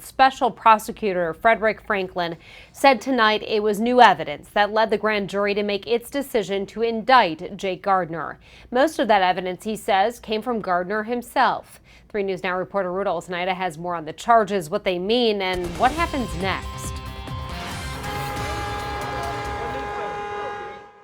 Special Prosecutor Frederick Franklin said tonight it was new evidence that led the grand jury to make its decision to indict Jake Gardner. Most of that evidence, he says, came from Gardner himself. 3 News Now reporter Rudolph Snyder has more on the charges, what they mean, and what happens next.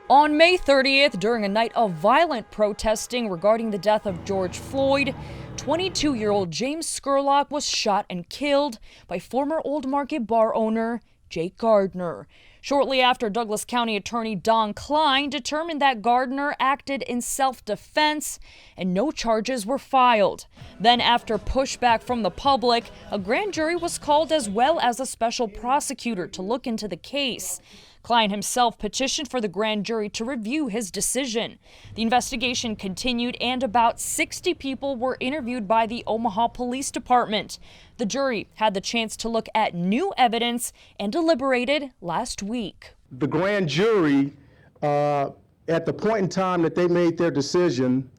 On May 30th, during a night of violent protesting regarding the death of George Floyd, 22-year-old James Scurlock was shot and killed by former Old Market bar owner Jake Gardner. Shortly after, Douglas County Attorney Don Klein determined that Gardner acted in self-defense and no charges were filed. Then, after pushback from the public, a grand jury was called as well as a special prosecutor to look into the case. Klein himself petitioned for the grand jury to review his decision. The investigation continued and about 60 people were interviewed by the Omaha Police Department. The jury had the chance to look at new evidence and deliberated last week. The grand jury, at the point in time that they made their decision,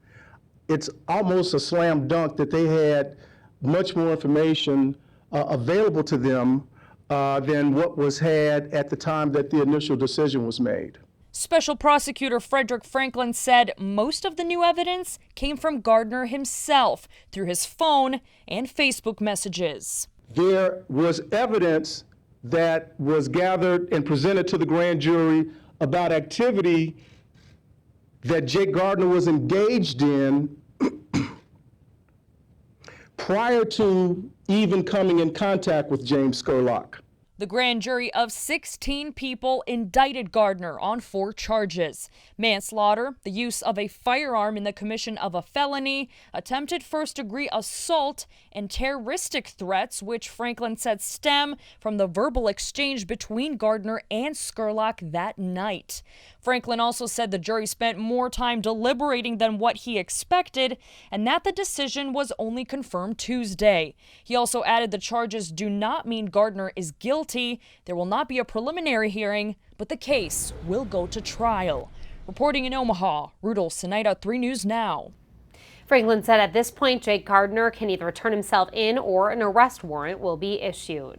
it's almost a slam dunk that they had much more information available to them than what was had at the time that the initial decision was made. Special Prosecutor Frederick Franklin said most of the new evidence came from Gardner himself through his phone and Facebook messages. There was evidence that was gathered and presented to the grand jury about activity that Jake Gardner was engaged in prior to even coming in contact with James Scurlock. The grand jury of 16 people indicted Gardner on 4 charges: manslaughter, the use of a firearm in the commission of a felony, attempted first-degree assault, and terroristic threats, which Franklin said stem from the verbal exchange between Gardner and Scurlock that night. Franklin also said the jury spent more time deliberating than what he expected, and that the decision was only confirmed Tuesday. He also added the charges do not mean Gardner is guilty. There will not be a preliminary hearing, but the case will go to trial. Reporting in Omaha, Rudolph Snyder, 3 News Now. Franklin said at this point, Jake Gardner can either turn himself in or an arrest warrant will be issued.